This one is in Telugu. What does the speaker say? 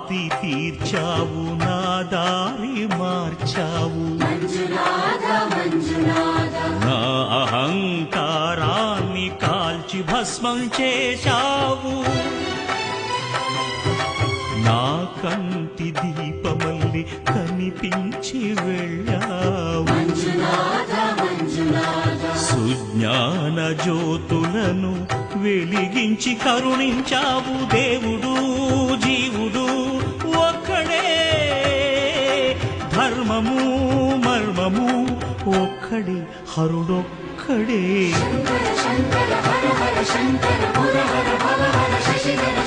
ఆర్తి తీర్చావు నా దారి మార్చావు నా అహంకారాన్ని కాల్చి భస్మం చేశావు నా కంటి దీపమల్లి కనిపించి వెళ్ళావు సుజ్ఞాన జ్యోతులను వెలిగించి కరుణించావు దేవుడు జీవుడు ఒక్కడే ధర్మము మర్మము ఒక్కడే హరుడొక్కడే శంకర శంకర హర హర శంకర ముర హర భవ హర శశిధర